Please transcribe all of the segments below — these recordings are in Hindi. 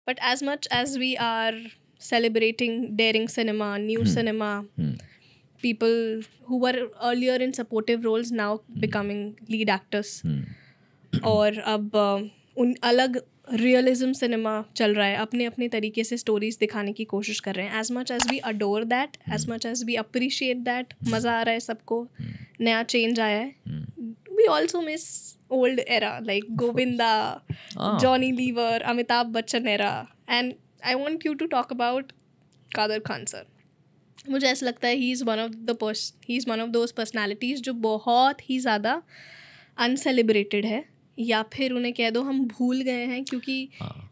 But as much as we are celebrating daring cinema, new cinema, people who were earlier in supportive roles now becoming lead actors, और अब उन अलग रियलिज्म सिनेमा चल रहा है, अपने अपने तरीके से स्टोरीज दिखाने की कोशिश कर रहे हैं. As much as we adore that, as much as we appreciate that, मज़ा आ रहा है सबको, नया चेंज आया है. We also miss old era like Govinda, Johnny Lever, Amitabh Bachchan era. And I want you to talk about Kader Khan sir. मुझे ऐसा लगता है he is one of those personalities जो बहुत ही ज़्यादा uncelebrated है, या फिर उन्हें कह दो हम भूल गए हैं, क्योंकि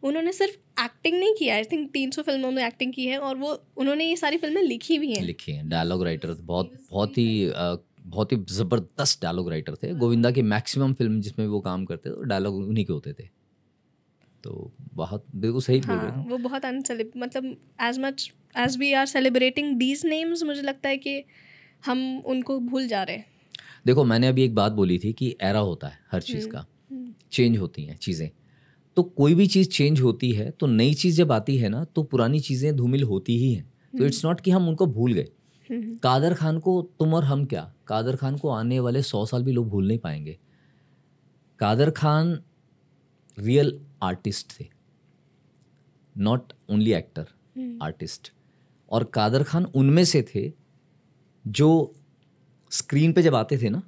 उन्होंने सिर्फ एक्टिंग नहीं किया. आई थिंक 300 फिल्मों में एक्टिंग की है, और वो उन्होंने ये सारी फिल्में लिखी भी हैं. डायलॉग राइटर बहुत ही ज़बरदस्त डायलॉग राइटर थे. गोविंदा की मैक्सिमम फिल्म जिसमें वो काम करते थे डायलॉग उन्हीं के होते थे. तो बहुत बिल्कुल सही बोल रहे हैं. वो बहुत मतलब as much as we are celebrating these names, मुझे लगता है कि हम उनको भूल जा रहे हैं. देखो, मैंने अभी एक बात बोली थी कि एरा होता है हर चीज़ का, चेंज होती हैं चीज़ें. तो कोई भी चीज़ चेंज होती है तो नई चीज़ जब आती है ना तो पुरानी चीज़ें धूमिल होती ही हैं. तो इट्स नॉट कि हम उनको भूल गए. कादर खान को तुम और हम क्या, कादर खान को आने वाले 100 साल भी लोग भूल नहीं पाएंगे. कादर खान रियल आर्टिस्ट थे, नॉट ओनली एक्टर, आर्टिस्ट. और कादर खान उनमें से थे जो स्क्रीन पे जब आते थे ना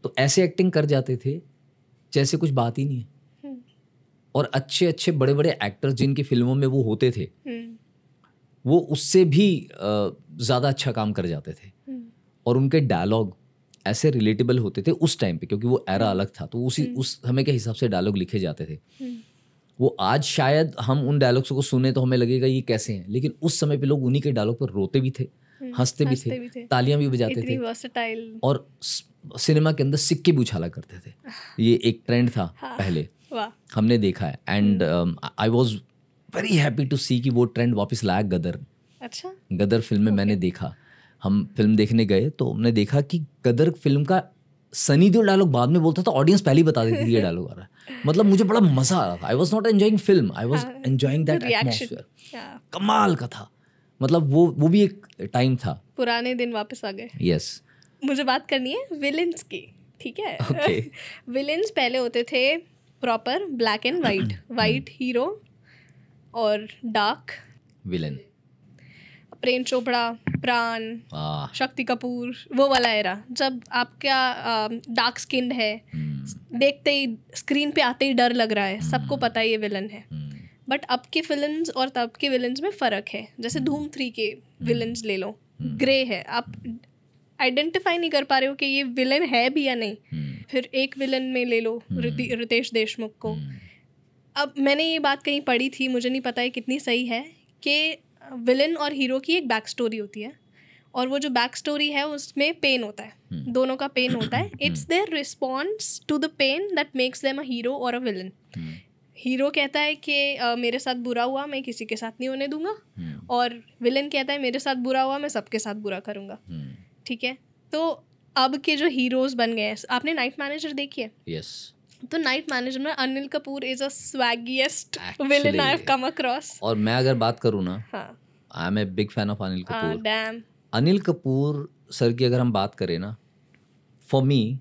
तो ऐसे एक्टिंग कर जाते थे जैसे कुछ बात ही नहीं है. और अच्छे अच्छे बड़े बड़े एक्टर्स जिनकी फिल्मों में वो होते थे वो उससे भी ज़्यादा अच्छा काम कर जाते थे. और उनके डायलॉग ऐसे रिलेटेबल होते थे उस टाइम पे, क्योंकि वो एरा अलग था. तो उस समय के हिसाब से डायलॉग लिखे जाते थे. वो आज शायद हम उन डायलॉग्स को सुने तो हमें लगेगा ये कैसे हैं, लेकिन उस समय पे लोग उन्हीं के डायलॉग पर रोते भी थे, हंसते भी थे, तालियां भी बजाते थे, और सिनेमा के अंदर सिक्के भी उछाला करते थे. ये एक ट्रेंड था पहले, हमने देखा है. And I was very happy to see कि वो ट्रेंड वापस लाया गदर. अच्छा, गदर फिल्म में मैंने देखा. हम फिल्म देखने गए तो हमने देखा कि गदर फिल्म का सनी देओल डायलॉग बाद में बोलता था, ऑडियंस पहले ही बता देती थी ये डायलॉग आ रहा है. मतलब मुझे बड़ा मजा आ रहा था. I was not enjoying film, I was enjoying that atmosphere. कमाल का था. मतलब वो भी एक टाइम था. पुराने दिन वापस आ गए. यस. मुझे बात करनी है विलेंस की, ठीक है? विलेंस पहले होते थे proper black and white hero और डार्क विलेन. प्रेम चोपड़ा, प्राण, शक्ति कपूर, वो वाला एरा जब आपका डार्क स्किन है, देखते ही स्क्रीन पे आते ही डर लग रहा है, सबको पता है ये विलन है. बट अब के विलन्स और तब के विलन्स में फ़र्क है. जैसे धूम 3 के विलन्स ले लो, ग्रे है, आप आइडेंटिफाई नहीं कर पा रहे हो कि ये विलन है भी या नहीं. फिर एक विलन में ले लो रितेश देशमुख को. अब मैंने ये बात कहीं पढ़ी थी, मुझे नहीं पता है कितनी सही है, कि विलन और हीरो की एक बैक स्टोरी होती है, और वो जो बैक स्टोरी है उसमें पेन होता है, दोनों का पेन होता है. It's their response to the pain that makes them a hero or a villain. Hero कहता है कि मेरे साथ बुरा हुआ, मैं किसी के साथ नहीं होने दूंगा, और विलन कहता है मेरे साथ बुरा हुआ, मैं सबके साथ बुरा करूंगा. ठीक है? तो अब के जो हीरोज बन गए हैं, आपने नाइट मैनेजर देखी है? यस. तो नाइट मैनेजर में Anil Kapoor is a swaggiest villain I have come across. और मैं अगर बात करूँ ना, I am a big fan of Anil Kapoor. Damn. Anil Kapoor sir की अगर हम बात करें ना, फॉर मी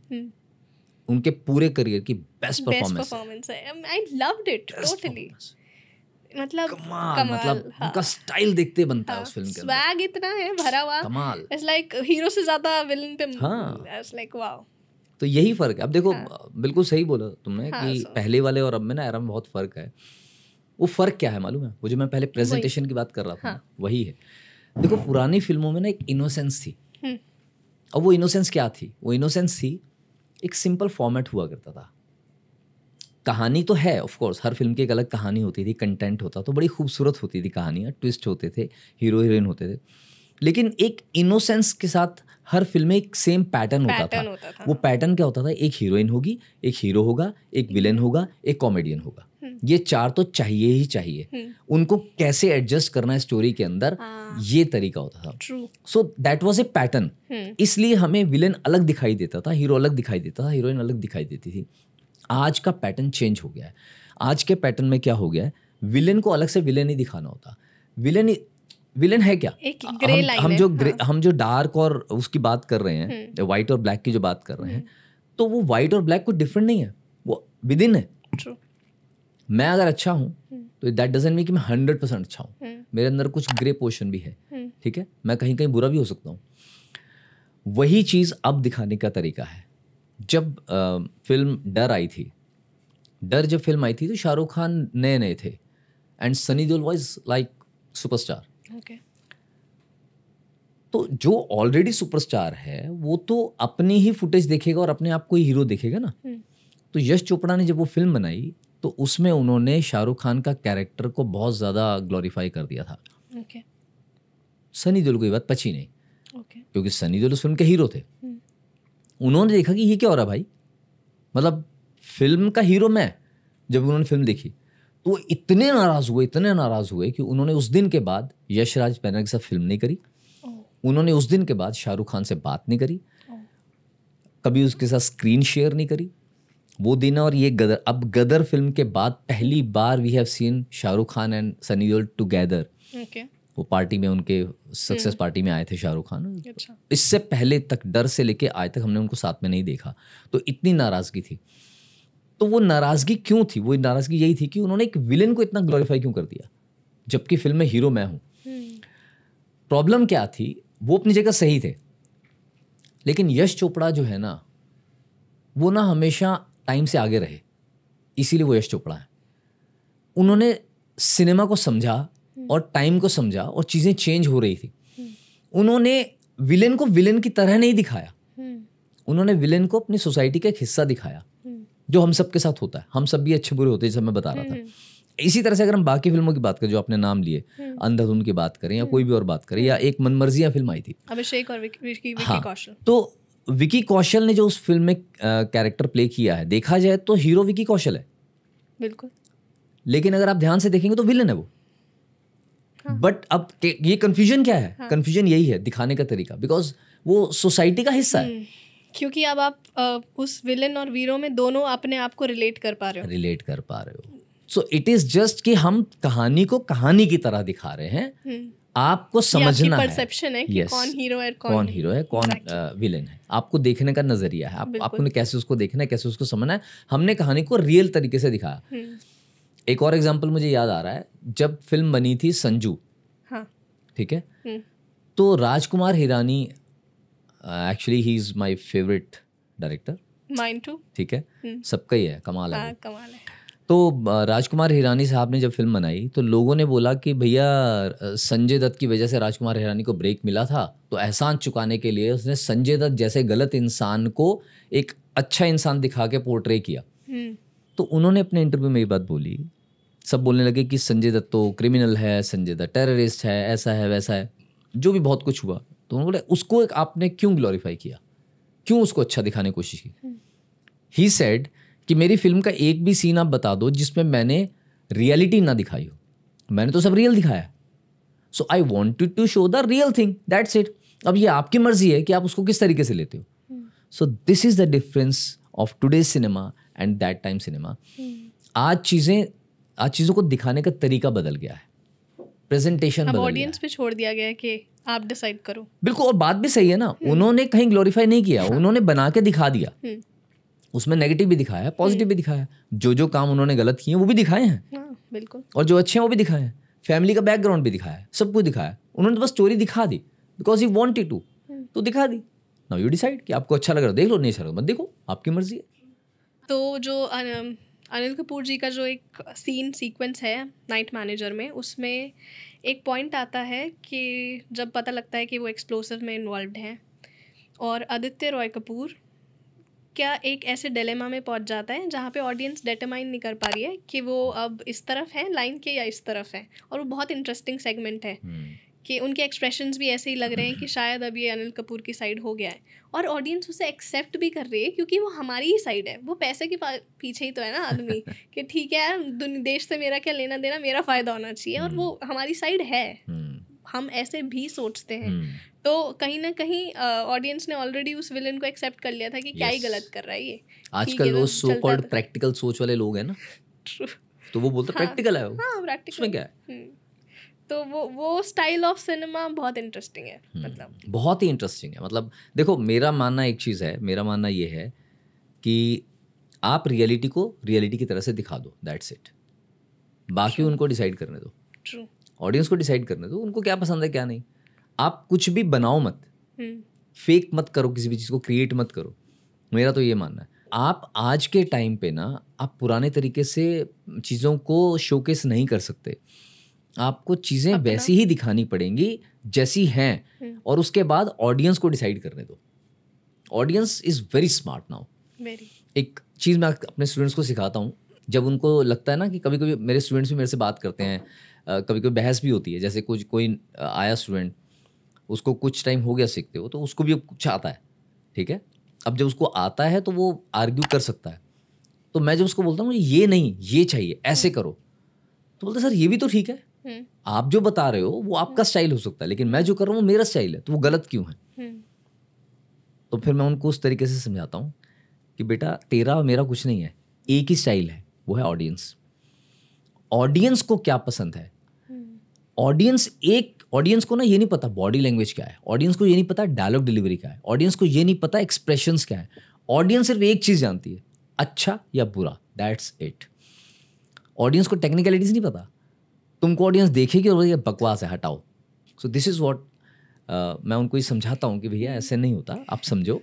उनके पूरे करियर की बेस्ट परफॉर्मेंस है. I loved it totally. मतलब मतलब उनका स्टाइल देखते बनता है उस फिल्म के अंदर. स्वैग इतना है भरा हुआ, कमाल. इट्स लाइक हीरो से ज्यादा विलन पे. It's like wow. तो यही फर्क है. अब देखो, बिल्कुल सही बोला तुमने कि पहले वाले और अब में ना एरा में बहुत फर्क है. वो फर्क क्या है मालूम है? वो जो मैं पहले प्रेजेंटेशन की बात कर रहा था, वही है. देखो, पुरानी फिल्मों में ना एक इनोसेंस थी. अब वो इनोसेंस क्या थी? वो इनोसेंस थी, एक सिंपल फॉर्मेट हुआ करता था. कहानी तो है ऑफ कोर्स, हर फिल्म की एक अलग कहानी होती थी, कंटेंट होता तो बड़ी खूबसूरत होती थी कहानियाँ, ट्विस्ट होते थे, हीरो हीरोइन होते थे. लेकिन एक इनोसेंस के साथ हर फिल्म में एक सेम पैटर्न होता था. वो पैटर्न क्या होता था? एक हीरोइन होगी, एक हीरो होगा, एक विलेन होगा, एक कॉमेडियन होगा. ये 4 तो चाहिए ही चाहिए. उनको कैसे एडजस्ट करना है स्टोरी के अंदर, ये तरीका होता था. So that was a pattern. इसलिए हमें विलेन अलग दिखाई देता था, हीरो अलग दिखाई देता था, हीरोइन अलग दिखाई देती थी. आज का पैटर्न चेंज हो गया है. आज के पैटर्न में क्या हो गया है, विलेन को अलग से विलेन ही दिखाना होता। विलेन है क्या, एक ग्रे लाइन हम है, जो हम जो डार्क और उसकी बात कर रहे हैं, व्हाइट और ब्लैक की जो बात कर रहे हैं, तो वो व्हाइट और ब्लैक कुछ डिफरेंट नहीं है, वो विद इन है। True. मैं अगर अच्छा हूँ तो दैट डजंट मीन कि मैं 100% अच्छा हूँ, मेरे अंदर कुछ ग्रे पोर्शन भी है, ठीक है, मैं कहीं कहीं बुरा भी हो सकता हूँ। वही चीज़ अब दिखाने का तरीका है। जब फिल्म डर आई थी, जब फिल्म आई थी तो शाहरुख खान नए नए थे and Sunny Deol was like superstar. Okay. तो जो ऑलरेडी सुपरस्टार है वो तो अपनी ही फुटेज देखेगा और अपने आप को ही हीरो देखेगा ना। तो यश चोपड़ा ने जब वो फिल्म बनाई तो उसमें उन्होंने शाहरुख खान का कैरेक्टर को बहुत ज़्यादा ग्लोरीफाई कर दिया था। Okay. सनी देओल को ये बात पची नहीं, Okay. क्योंकि सनी देओल उस फिल्म के हीरो थे। उन्होंने देखा कि ये क्या हो रहा भाई, मतलब फिल्म का हीरो मैं। जब उन्होंने फिल्म देखी तो वो इतने नाराज़ हुए कि उन्होंने उस दिन के बाद यशराज बैनर के साथ फिल्म नहीं करी। उन्होंने उस दिन के बाद शाहरुख खान से बात नहीं करी, कभी उसके साथ स्क्रीन शेयर नहीं करी वो दिन। और ये गदर, अब गदर फिल्म के बाद पहली बार we have seen Shahrukh Khan and Sunny Deol together. वो पार्टी में, उनके सक्सेस पार्टी में आए थे शाहरुख खान। अच्छा। इससे पहले तक, डर से लेके आज तक हमने उनको साथ में नहीं देखा। तो इतनी नाराज़गी थी। तो वो नाराज़गी क्यों थी? वो नाराज़गी यही थी कि उन्होंने एक विलेन को इतना ग्लोरीफाई क्यों कर दिया, जबकि फिल्म में हीरो मैं हूँ। प्रॉब्लम क्या थी? वो अपनी जगह सही थे, लेकिन यश चोपड़ा जो है ना, वो ना हमेशा टाइम से आगे रहे, इसीलिए वो यश चोपड़ा है। उन्होंने सिनेमा को समझा और टाइम को समझा और चीज़ें चेंज हो रही थी। उन्होंने विलेन को विलेन की तरह नहीं दिखाया, उन्होंने विलेन को अपनी सोसाइटी का एक हिस्सा दिखाया, जो हम सब के साथ होता है। हम सब भी अच्छे बुरे होते हैं, जैसे मैं बता रहा था। इसी तरह से अगर हम बाकी फिल्मों की बात करें, जो आपने नाम लिए, अंधाधुन की बात करें या कोई भी और बात करें, या एक मनमर्जियां फिल्म आई थी अभिषेक और विकी कौशल, तो विकी कौशल ने जो उस फिल्म में कैरेक्टर प्ले किया है, देखा जाए तो हीरो विकी कौशल है बिल्कुल, लेकिन अगर आप ध्यान से देखेंगे तो विलन है वो। बट अब ये कंफ्यूजन क्या है? कंफ्यूजन यही है, दिखाने का तरीका, बिकॉज वो सोसाइटी का हिस्सा है। क्योंकि अब आप उस विलन और वीरो में दोनों अपने आप को रिलेट कर पा रहे हो। सो इट इज जस्ट कि हम कहानी को कहानी की तरह दिखा रहे हैं, आपको समझना है, परसेप्शन है कि कौन हीरो है, कौन विलेन है। आपको देखने का नजरिया है, आपको कैसे उसको देखना है, कैसे उसको समझना है। हमने कहानी को रियल तरीके से दिखाया। एक और एग्जांपल मुझे याद आ रहा है, जब फिल्म बनी थी संजू, ठीक है, तो Rajkumar Hirani, actually he is my favourite director, mine too, ठीक है, सबका ही है, कमाल है, कमाल है। तो राजकुमार हिरानी साहब ने जब फिल्म बनाई तो लोगों ने बोला कि भैया संजय दत्त की वजह से राजकुमार हिरानी को ब्रेक मिला था, तो एहसान चुकाने के लिए उसने संजय दत्त जैसे गलत इंसान को एक अच्छा इंसान दिखा के पोर्ट्रे किया। तो उन्होंने अपने इंटरव्यू में ये बात बोली, सब बोलने लगे कि संजय दत्त तो क्रिमिनल है, संजय दत्त टेररिस्ट है, ऐसा है वैसा है, जो भी बहुत कुछ हुआ। तो उन्होंने बोले उसको एक आपने क्यों ग्लोरीफाई किया, क्यों उसको अच्छा दिखाने की कोशिश की? ही सेड कि मेरी फिल्म का एक भी सीन आप बता दो जिसमें मैंने रियलिटी ना दिखाई हो, मैंने तो सब रियल दिखाया। So I wanted to show the real thing, that's it. अब ये आपकी मर्जी है कि आप उसको किस तरीके से लेते हो। So this is the difference of today's cinema and that time cinema. आज चीज़ों को दिखाने का तरीका बदल गया है, प्रेजेंटेशन बदल गया है, ऑडियंस पे छोड़ दिया गया है कि आप डिसाइड करो। बिल्कुल, और बात भी सही है ना, उन्होंने कहीं ग्लोरीफाई नहीं किया, उन्होंने बना के दिखा दिया। उसमें नेगेटिव भी दिखाया है, पॉजिटिव भी दिखाया है, जो काम उन्होंने गलत किए वो भी दिखाए हैं, बिल्कुल, और जो अच्छे हैं वो भी दिखाए हैं, फैमिली का बैकग्राउंड भी दिखाया है, सब कुछ दिखाया है। उन्होंने तो बस स्टोरी दिखा दी बिकॉज ही वांटेड टू, तो दिखा दी। नाउ यू डिसाइड कि आपको अच्छा लग रहा है देख लो, नहीं अच्छा लग रहा मत देखो, आपकी मर्जी है। तो जो अनिल कपूर जी का जो एक सीक्वेंस है नाइट मैनेजर में, उसमें एक पॉइंट आता है कि जब पता लगता है कि वो एक्सप्लोसिव में इन्वॉल्व हैं, और आदित्य रॉय कपूर क्या एक ऐसे डिलेमा में पहुंच जाता है जहाँ पे ऑडियंस डिटरमाइन नहीं कर पा रही है कि वो अब इस तरफ है लाइन के या इस तरफ है। और वो बहुत इंटरेस्टिंग सेगमेंट है कि उनके एक्सप्रेशंस भी ऐसे ही लग रहे हैं कि शायद अब ये अनिल कपूर की साइड हो गया है, और ऑडियंस उसे एक्सेप्ट भी कर रही है क्योंकि वो हमारी ही साइड है। वो पैसे के पीछे ही तो है ना आदमी कि ठीक है यार, देश से मेरा क्या लेना देना, मेरा फ़ायदा होना चाहिए, और वो हमारी साइड है। हम ऐसे भी सोचते हैं। तो कहीं ना कहीं ऑडियंस ने ऑलरेडी उस विलन को एक्सेप्ट कर लिया था कि क्या ही गलत कर रहा है ये। आजकल वो सो कॉल्ड प्रैक्टिकल सोच वाले लोग हैं ना, तो वो बोलते प्रैक्टिकल है वो, हाँ प्रैक्टिकल, उसमें क्या है। तो वो स्टाइल ऑफ सिनेमा बहुत इंटरेस्टिंग है, मतलब बहुत ही इंटरेस्टिंग है। मतलब देखो, मेरा मानना एक चीज़ है, मेरा मानना ये है कि आप रियलिटी को रियलिटी की तरह से दिखा दो, दैट्स इट। बाकी उनको डिसाइड करने दो, ट्रू, ऑडियंस को डिसाइड करने दो, उनको क्या पसंद है क्या नहीं। आप कुछ भी बनाओ मत, फेक मत करो, किसी भी चीज़ को क्रिएट मत करो, मेरा तो ये मानना है। आप आज के टाइम पे ना, आप पुराने तरीके से चीज़ों को शोकेस नहीं कर सकते। आपको चीज़ें वैसी ही दिखानी पड़ेंगी जैसी हैं, और उसके बाद ऑडियंस को डिसाइड करने दो। Audience is very smart now. एक चीज़ मैं अपने स्टूडेंट्स को सिखाता हूँ, जब उनको लगता है ना कि कभी कभी मेरे स्टूडेंट्स भी मेरे से बात करते हैं, कभी कभी बहस भी होती है, जैसे कोई आया स्टूडेंट, उसको कुछ टाइम हो गया सीखते हो, तो उसको भी कुछ आता है, ठीक है। अब जब उसको आता है तो वो आर्ग्यू कर सकता है, तो मैं जब उसको बोलता हूँ ये नहीं, ये चाहिए, ऐसे करो, तो बोलते सर ये भी तो ठीक है, आप जो बता रहे हो वो आपका स्टाइल हो सकता है, लेकिन मैं जो कर रहा हूँ वो मेरा स्टाइल है, तो वो गलत क्यों है। तो फिर मैं उनको उस तरीके से समझाता हूँ कि बेटा तेरा और मेरा कुछ नहीं है, एक ही स्टाइल है, वो है ऑडियंस। ऑडियंस को क्या पसंद है, ऑडियंस को ना ये नहीं पता बॉडी लैंग्वेज क्या है, ऑडियंस को ये नहीं पता डायलॉग डिलीवरी क्या है, ऑडियंस को ये नहीं पता एक्सप्रेशंस क्या है। ऑडियंस सिर्फ एक चीज़ जानती है, अच्छा या बुरा, दैट्स इट। ऑडियंस को टेक्निकलिटीज नहीं पता। तुमको ऑडियंस देखेगी और बोलेगी बकवास है, हटाओ। सो दिस इज़ व्हाट मैं उनको ये समझाता हूँ कि भैया ऐसे नहीं होता, आप समझो।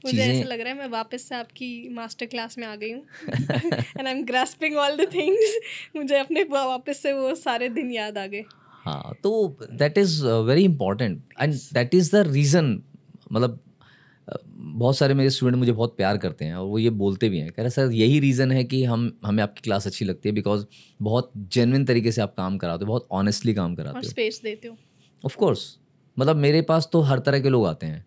मुझे ऐसा लग रहा है मैं वापस से आपकी मास्टर क्लास में आ गई हूँ and I am grasping all the things. मुझे अपने वापस से वो सारे दिन याद आ गए। हाँ, तो that is very important and that is the reason. मतलब बहुत सारे मेरे स्टूडेंट मुझे बहुत प्यार करते हैं और वो ये बोलते भी हैं, कह रहे सर यही रीज़न है कि हमें आपकी क्लास अच्छी लगती है, बिकॉज बहुत जेन्युइन तरीके से आप काम कराते हो, बहुत ऑनेस्टली काम कराते हो, और स्पेस देते हो। ऑफ कोर्स, मतलब मेरे पास तो हर तरह के लोग आते हैं।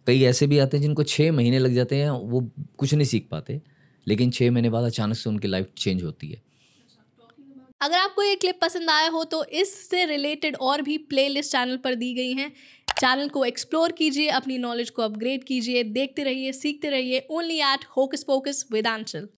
कई ऐसे भी आते हैं जिनको 6 महीने लग जाते हैं, वो कुछ नहीं सीख पाते, लेकिन 6 महीने बाद अचानक से उनकी लाइफ चेंज होती है। अगर आपको ये क्लिप पसंद आया हो तो इससे रिलेटेड और भी प्लेलिस्ट चैनल पर दी गई हैं। चैनल को एक्सप्लोर कीजिए, अपनी नॉलेज को अपग्रेड कीजिए, देखते रहिए, सीखते रहिए। Only at hocus pocus with Aanchal.